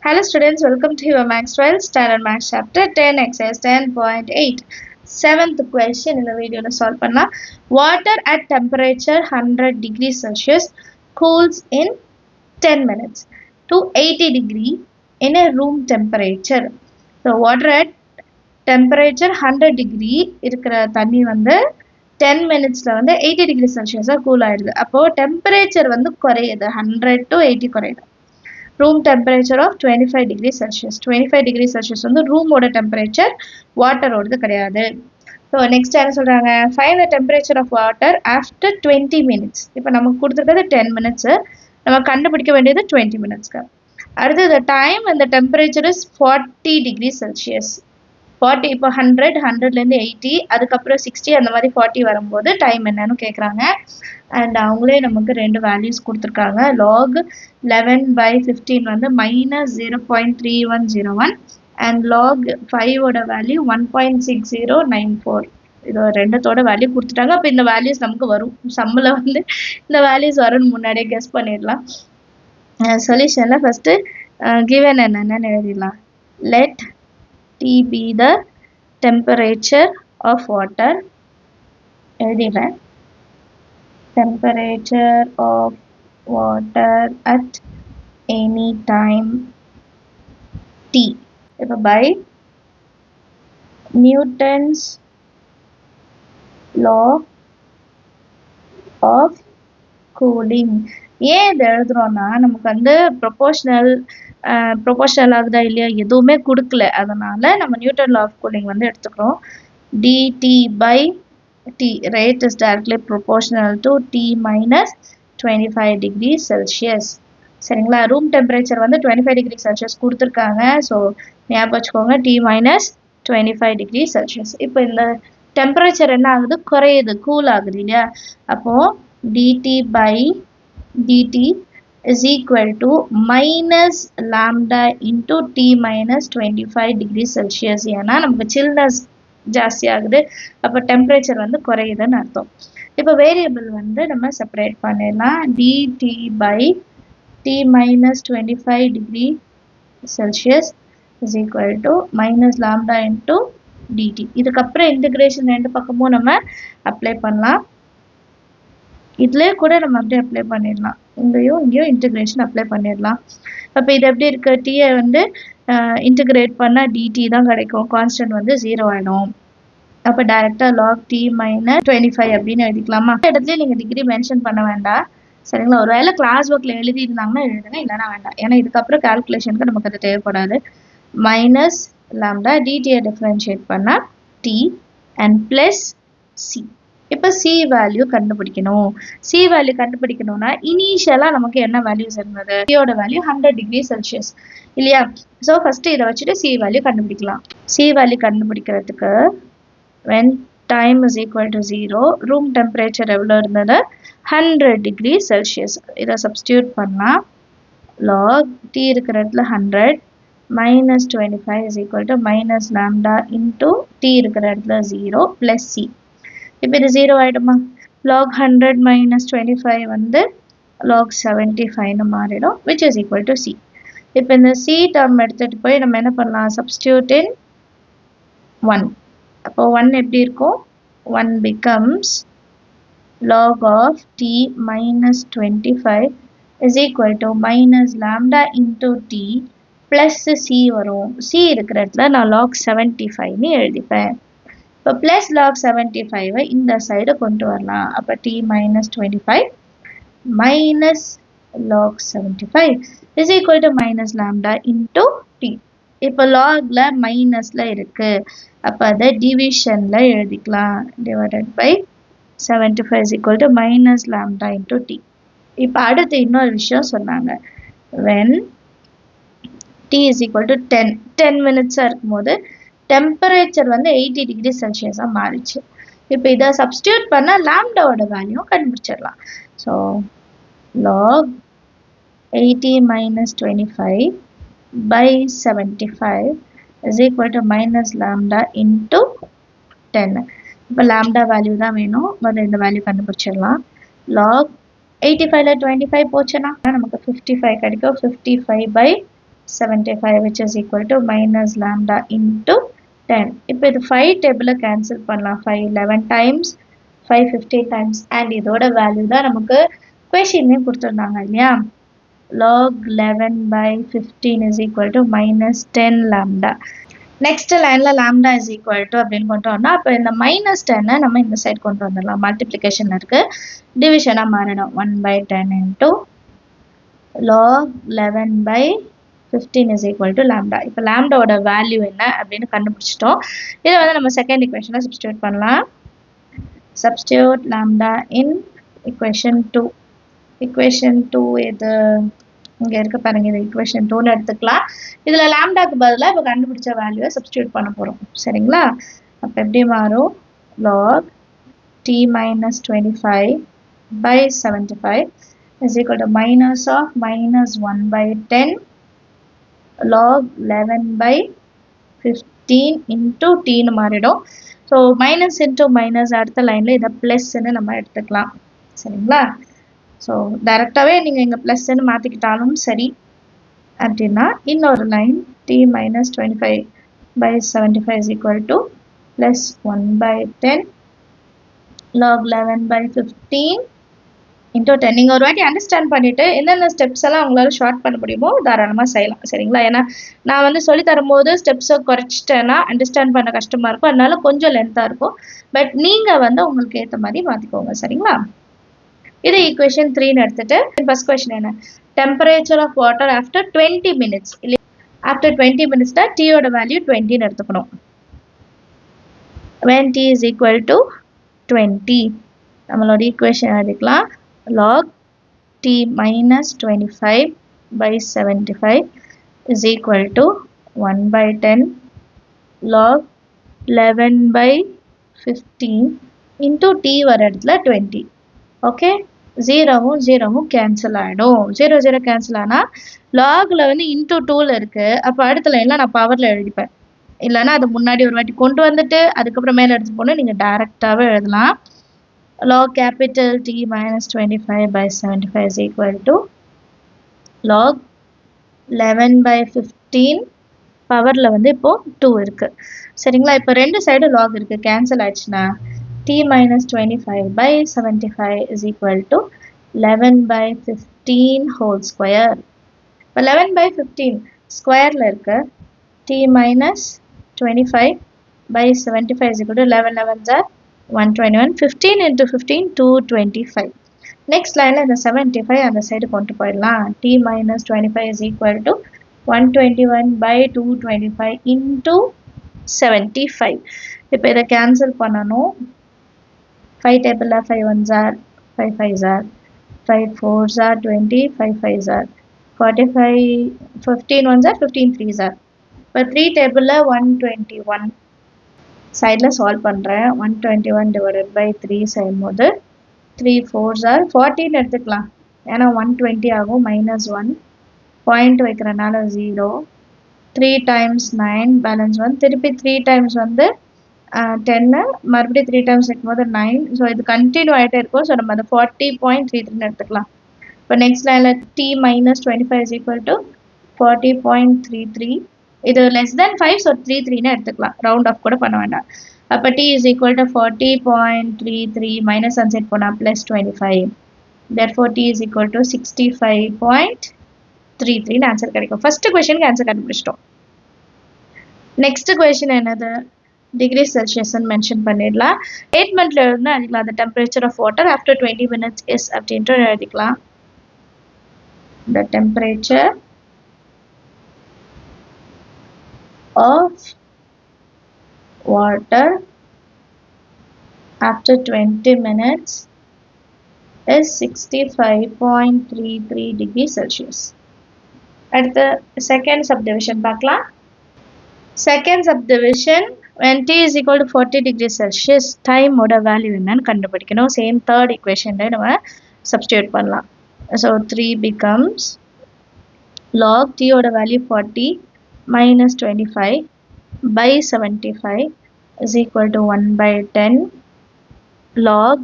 Hello students, welcome to your Max 12 Standard Max Chapter 10 Exercise 10.8. 7th question in the video solve panna. Water at temperature 100 degrees Celsius cools in 10 minutes to 80 degree in a room temperature. So water at temperature 100 degree இருக்கிற தண்ணி வந்து 10 minutesல வந்து 80 degree Celsius cool ஆயிடுது. அப்போ temperature வந்து குறையுது, 100 to 80 குறையுது. Room temperature of 25 degrees Celsius. 25 degrees Celsius வந்து room ஓட temperature, water ஓடது கிடையாது. So next என்ன சொல்றாங்க, find the temperature of water after 20 minutes. இப்போ நமக்கு கொடுத்திருக்கிறது 10 minutes, நம்ம கண்டுபிடிக்க வேண்டியது 20 minutes. அடுத்து the time when the temperature is 40 degrees Celsius. 40 இப்போ 100லேருந்து 80, அதுக்கப்புறம் 60, அந்த மாதிரி 40 வரும்போது டைம் என்னன்னு கேட்குறாங்க. அண்ட் அவங்களே நமக்கு ரெண்டு வேல்யூஸ் கொடுத்துருக்காங்க. log 11/15 வந்து -0.3101 அண்ட் log 5ஓட வேல்யூ 1.6094. இது ரெண்டத்தோட வேல்யூ கொடுத்துட்டாங்க. அப்போ இந்த வேல்யூஸ் நமக்கு வரும், சம்மில் வந்து இந்த வேல்யூஸ் வரும்னு முன்னாடியே கெஸ் பண்ணிடலாம். சொல்யூஷனில் ஃபஸ்ட்டு கிவன் என்னென்னு எழுதிடலாம். Let T be the temperature of water. எழுதிடுறேன். Temperature of water at any time T. இப்போ by Newton's law of cooling. ஏன் இது எழுதுறோம்னா, நமக்கு வந்து ப்ரொபோஷனல் ஆகுதா இல்லையா எதுவுமே கொடுக்கல, அதனால நம்ம நியூட்டன் லா ஆஃப் கூலிங் வந்து எடுத்துக்கிறோம். dt by t rate is directly proportional to t minus 25 degrees Celsius. சரிங்களா, ரூம் டெம்பரேச்சர் வந்து 25 டிகிரி செல்சியஸ் கொடுத்துருக்காங்க. ஸோ ஞாபகம் வச்சுக்கோங்க, t minus 25 டிகிரி செல்சியஸ். இப்போ இந்த டெம்பரேச்சர் என்ன ஆகுது, குறையுது, கூல் ஆகுது இல்லையா. அப்போது dt by dt is equal to minus lambda into t minus 25 degrees Celsius. ஏன்னா நமக்கு சில்னஸ் ஜாஸ்தி ஆகுது, அப்போ டெம்பரேச்சர் வந்து குறையுதுன்னு அர்த்தம். இப்போ வேரியபிள் வந்து நம்ம செப்பரேட் பண்ணிடலாம். dt by t minus 25 degree Celsius is equal to minus lambda into dt. இதுக்கப்புறம் இன்டகிரேஷன் ரெண்டு பக்கமும் நம்ம அப்ளை பண்ணலாம். இதுலேயே கூட நம்ம அப்படியே அப்ளை பண்ணிடலாம், இங்கேயும் இன்டகிரேஷன் அப்ளை பண்ணிடலாம். அப்போ இது எப்படி இருக்கு, டீயை வந்து இன்டகிரேட் பண்ணால் டிடி தான் கிடைக்கும், கான்ஸ்டன்ட் வந்து 0 ஆகிடும். அப்போ டைரெக்டாக லாக் டி மைனஸ் 25 அப்படின்னு எழுதிக்கலாமா. இடத்துலேயே நீங்கள் டிகிரி மென்ஷன் பண்ண வேண்டாம், சரிங்களா. ஒரு வேளை கிளாஸ் ஒர்க்கில் எழுதியிருந்தாங்கன்னா எழுதுங்க, இல்லைனா வேண்டாம், ஏன்னா இதுக்கப்புறம் கால்குலேஷனுக்கு நமக்கு அது தேவைப்படாது. மைனஸ் லாம்டா டிடியை டிஃப்ரென்ஷியேட் பண்ணால் டி அண்ட் ப்ளஸ் சி. இப்போ சி வேல்யூ கண்டுபிடிக்கணும். சி வேல்யூ கண்டுபிடிக்கணும்னா இனிஷியலாக நமக்கு என்ன வேல்யூஸ் இருந்தது, சியோட வேல்யூ 100 டிகிரி செல்சியஸ் இல்லையா. ஸோ ஃபஸ்ட்டு இதை வச்சுட்டு சி வேல்யூ கண்டுபிடிக்கலாம். சி வேல்யூ கண்டுபிடிக்கிறதுக்கு when time is equal to 0, room temperature எவ்வளோ இருந்தது, 100 டிகிரி செல்சியஸ். இதை சப்ஸ்டியூட் பண்ணால் லாக் டி இருக்கிற இடத்துல 100 minus 25 is equal to minus lambda into t இருக்கிற இடத்துல 0 plus c. இப்போ இது 0 ஆகிடுமா. log 100 minus 25 வந்து log 75 மாறிடும், which is equal to c. இப்போ இந்த c டேர்ம் எடுத்துகிட்டு போய் நம்ம என்ன பண்ணலாம், substitute in 1. அப்போ 1 எப்படி இருக்கும், 1 becomes log of t minus 25 is equal to minus lambda into t plus c வரும். c இருக்கிற இடத்துல நான் log 75 எழுதிப்பேன். இப்போ ப்ளஸ் லாக் 75 இந்த சைடு கொண்டு வரலாம். அப்போ T minus 25 minus log 75 is equal to minus lambda into T. இப்போ லாகில் மைனஸில் இருக்குது, அப்போ அதை டிவிஷனில் எழுதிக்கலாம். Divided by 75 is equal to minus lambda into T. இப்போ அடுத்து இன்னொரு விஷயம் சொன்னாங்க, when T is equal to 10 மினிட்ஸாக இருக்கும்போது டெம்பரேச்சர் வந்து 80 டிகிரி செல்சியஸாக மாறிச்சு. இப்போ இதை சப்ஸ்டியூட் பண்ணால் லாம்டாவோட வேல்யூ கண்டுபிடிச்சிடலாம். So lock 80 minus 25 by 75 is equal to minus lambda into 10. இப்போ லாம்டா வேல்யூ தான் வேணும், பட் இந்த வேல்யூ கண்டுபிடிச்சிடலாம். லாக் 85ல் 25 போச்சுன்னா நமக்கு 55 கிடைக்கும். 55 by 75 which is equal to minus lambda into 10. இப்போ இது 5 டேபிள கேன்சல் பண்ணலாம். 5 11 times 5 15 times and இதோட வேல்யூ தான் நமக்கு கொஸ்டின்லயே கொடுத்திருந்தாங்க இல்லையா. log 11 by 15 is equal to minus 10 lambda. Next லைன்ல lambda is equal to அப்படின்னு கொண்டு வரணும். அப்போ இந்த minus 10 நம்ம இந்த சைடு கொண்டு வந்துடலாம். மல்டிப்ளிகேஷன் இருக்கு, டிவிஷனா மாறிடும். 1 by 10 into log 11 by 15 is equal to lambda. இப்போ lambdaவோட வேல்யூ என்ன அப்படின்னு கண்டுபிடிச்சிட்டோம். இதை வந்து நம்ம செகண்ட் இக்குவேஷனை சப்ஸ்டியூட் பண்ணலாம். Substitute lambda in equation 2. Equation 2 இது இங்க இருக்க பாருங்க, இது equation 2ன்னு எடுத்துக்கலாம். இதுல lambdaக்கு பதிலா இப்போ கண்டுபிடிச்ச வேல்யூவை சப்ஸ்டியூட் பண்ண போறோம். சரிங்களா? அப்ப எப்படி மாறும்? log t minus 25 by 75 is equal to minus of minus 1 by 10 log 11 by 15 into t ன்னு மாறிடும். ஸோ மைனஸ் இன்டூ மைனஸ் அடுத்த லைனில் இதை ப்ளஸ்ன்னு நம்ம எடுத்துக்கலாம். சரிங்களா? ஸோ டைரெக்டாகவே நீங்கள் இங்கே ப்ளஸ்ன்னு மாற்றிக்கிட்டாலும் சரி. அப்படின்னா இன்னொரு line D minus 25 by 75 is equal to plus 1 by 10 log 11 by 15 into 10. நீங்கள் ஒரு வாட்டி அண்டர்ஸ்டாண்ட் பண்ணிவிட்டு என்னென்ன ஸ்டெப்ஸ் எல்லாம் உங்களால் ஷார்ட் பண்ண முடியுமோ தாராளமாக செய்யலாம். சரிங்களா? ஏன்னா நான் வந்து சொல்லி தரும்போது ஸ்டெப்ஸை குறைச்சிட்டேன்னா அண்டர்ஸ்டாண்ட் பண்ண கஷ்டமாக இருக்கும், அதனால கொஞ்சம் லென்த்தாக இருக்கும். பட் நீங்கள் வந்து உங்களுக்கு ஏற்ற மாதிரி மாற்றிக்கோங்க. சரிங்களா? இது ஈக்குவேஷன் 3ன்னு எடுத்துட்டு ஃபர்ஸ்ட் கொஸ்டின் என்ன? Temperature of water after 20 minutes. இல்லை ஆஃப்டர் 20 minutesனா டீயோட வேல்யூ 20ன்னு எடுத்துக்கணும். when t is equal to 20 நம்மளோட ஈக்குவேஷன் எழுதிக்கலாம். log t minus 25 by 75 is equal to 1 by 10 log 11 by 15 into t வர இடத்துல 20. ஓகே, ஜீரோவும் ஜீரோவும் கேன்சல் ஆகிடும். 0 0 கேன்சல் ஆனால் லாகில் வந்து இன்டூ 2ல் இருக்குது. அப்போ அடுத்த லைனில் நான் பவரில் எழுதிப்பேன். இல்லைன்னா அது முன்னாடி ஒரு வாட்டி கொண்டு வந்துட்டு அதுக்கப்புறம் மேலே எடுத்துகிட்டு போனால் நீங்கள் டைரெக்டாகவே எழுதலாம். log capital T minus 25 by 75 is equal to log 11 by 15 பவரில் வந்து இப்போது 2 இருக்குது. சரிங்களா? இப்போ ரெண்டு சைடு லாக் இருக்குது, கேன்சல் ஆயிடுச்சுன்னா T minus 25 by 75 is equal to 11 by 15 whole square. இப்போ 11 by 15 ஸ்கொயரில் இருக்கு. T minus 25 by 75 is equal to 11 11s are 121. 15 into 15 225. Next லைனில் இந்த 75 அந்த சைடு கொண்டு போயிடலாம். T minus 25 is equal to 121 by 225 into 75. இப்போ இதை கேன்சல் பண்ணணும். 5 டேபிளில் 5 1s are 5 5s are 5 4s are 20 5 5s are 45 15 1s are 15 3s are. இப்போ 3 டேபிளில் 121 சைடில் சால்வ் பண்ணுறேன். 121 டிவைடட் பை 3 செய்யும்போது 3 4s are 14 எடுத்துக்கலாம். ஏன்னா 120 ஆகும். -1 பாயிண்ட் வைக்கிறனால 0. 3 times 9 balance 1. திருப்பி 3 times வந்து 10 மறுபடியும் 3 times வைக்கும்போது 9. ஸோ இது கண்டினியூ ஆகிட்டே இருக்கும். ஸோ நம்ம அதை 40.33 எடுத்துக்கலாம். இப்போ நெக்ஸ்ட் லைனில் T minus 25 is equal to 40.33. இது less than 5, ஸோ 33ன்னு எடுத்துக்கலாம். ரவுண்ட் ஆஃப் கூட பண்ண வேண்டாம். அப்போ T is equal to 40.33 minus அன்சைட் போனால் plus 25. therefore T is equal to 65.33 answer கிடைக்கும். ஃபர்ஸ்ட் கொஸ்டினுக்கு ஆன்சர் கண்டுபிடிச்சிட்டோம். நெக்ஸ்ட் கொஸ்டின் என்னது? டிகிரி செல்சியஸ்ன்னு மென்ஷன் பண்ணிடலாம். ஸ்டேட்மெண்ட்ல இருந்து எழுதிக்கலாம். the temperature of water after 20 minutes is அப்படின்ட்டு எழுதிக்கலாம். the temperature of water after 20 minutes is 65.33 degrees Celsius. அடுத்து செகண்ட் சப்டிவிஷன் பார்க்கலாம். Second subdivision when t is equal to 40 degrees Celsius டைமோட value என்னன்னு கண்டுபிடிக்கணும். சேம் தேர்ட் ஈக்குவேஷனில் நம்ம சப்ஸ்டியூட் பண்ணலாம். ஸோ 3 becomes log t ஓட value 40 minus 25 by 75 is equal to 1 by 10 log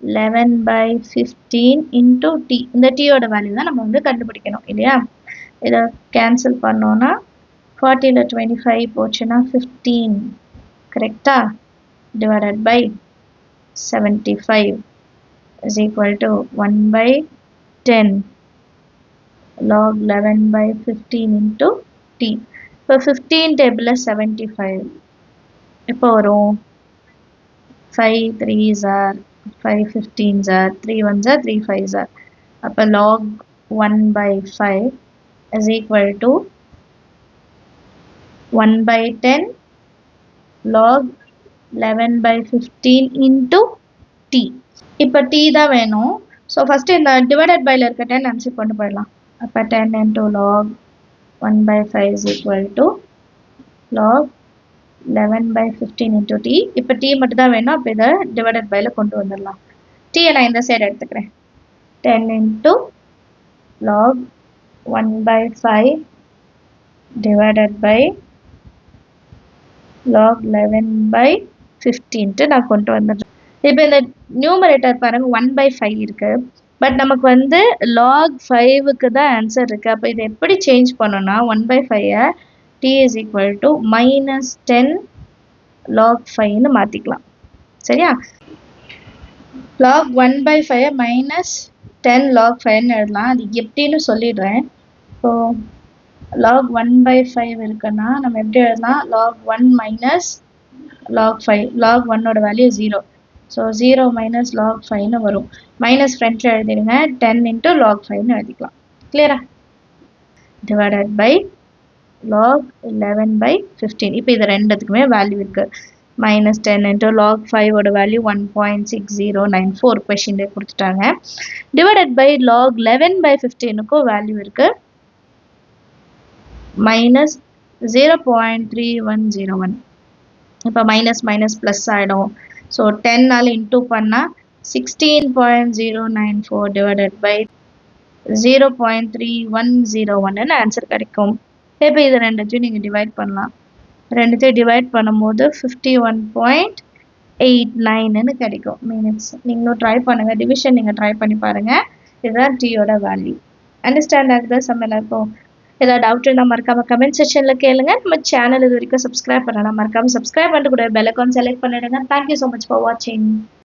11 by 15 into t. இந்த t ஓட வேல்யூ தான் நம்ம வந்து கண்டுபிடிக்கணும் இல்லையா? இதை கேன்சல் பண்ணோன்னா 40ல் 25 போச்சுன்னா 15 கரெக்டா divided by 75 is equal to 1/10 log 11/15 into t. இப்போ 15 டேபிளில் 75 இப்போ வரும் 5 3s are 5 15s are 3 1s are 3 5s are அப்போ log 1/5 is equal to 1/10 log 11/15 into t. இப்போ t தான் வேணும். ஸோ ஃபஸ்ட்டு இந்த டிவைடட் பைல இருக்க 10 ஆன்சர் கொண்டு போயிடலாம். அப்போ 10 into log 1/5 is equal to log 11/15 into t. இப்போ t மட்டும் தான் வேணும். அப்போ இதை டிவைடட் பைல கொண்டு வந்துடலாம். t நான் இந்த சைடு எடுத்துக்கிறேன். 10 into log 1/5 divided by log 11/15 நான் கொண்டு வந்துடுறேன். இப்போ இந்த நியூமரேட்டர் பாருங்க 1/5 இருக்கு. பட் நமக்கு வந்து log 5க்கு தான் ஆன்சர் இருக்கு. அப்போ இதை எப்படி சேஞ்ச் பண்ணோம்னா 1/5 t is equal to -10 log 5ன்னு மாற்றிக்கலாம். சரியா? log 1/5 -10 log 5ன்னு எழுதலாம். அது எப்படின்னு சொல்லிடுறேன். ஸோ log 1/5 இருக்குன்னா நம்ம எப்படி எழுதலாம் log 1 minus log 5 log 1ஓட வேல்யூ 0 ஸோ 0 minus log 5ன்னு வரும் மைனஸ் ஃப்ரண்ட்டில் எழுதிடுங்க 10 into log 5ன்னு எழுதிக்கலாம் கிளியரா டிவைடட் பை log 11/15 இப்போ இது ரெண்டுத்துக்குமே வேல்யூ இருக்கு -10 into log 5ஓட வேல்யூ 1.6094 கொஷின்ல கொடுத்துட்டாங்க டிவைடட் பை log 11/15க்கும் வேல்யூ இருக்கு -0.3101 இப்போ மைனஸ் ப்ளஸ் ஆகிடும் ஸோ 10 இன்டூ பண்ணால் 16.094 டிவைடட் பை 0.3101 ஆன்சர் கிடைக்கும் இப்போ இது ரெண்டுத்தையும் நீங்கள் டிவைட் பண்ணலாம் ரெண்டுத்தையும் டிவைட் பண்ணும்போது 51.89 கிடைக்கும் மினிட்ஸ் நீங்களும் ட்ரை பண்ணுங்கள் டிவிஷன் நீங்கள் ட்ரை பண்ணி பாருங்கள் இதுதான் டீயோட வேல்யூ அண்டர்ஸ்டாண்ட் ஆகுதா சமையலாக இருக்கும் ஏதாவது டவுட் இருந்தால் மறக்காம கமெண்ட் செக்ஷனில் கேளுங்க நம்ம சேனல் இது வரைக்கும் சப்ஸ்கிரைப் பண்ணலாம் மறக்காம சப்ஸ்கிரைப் பண்ணிட்டு கூட பெல் ஐகான் செலக்ட் பண்ணிடுங்க தேங்க்யூ ஸோ மச் ஃபார் வாட்சிங்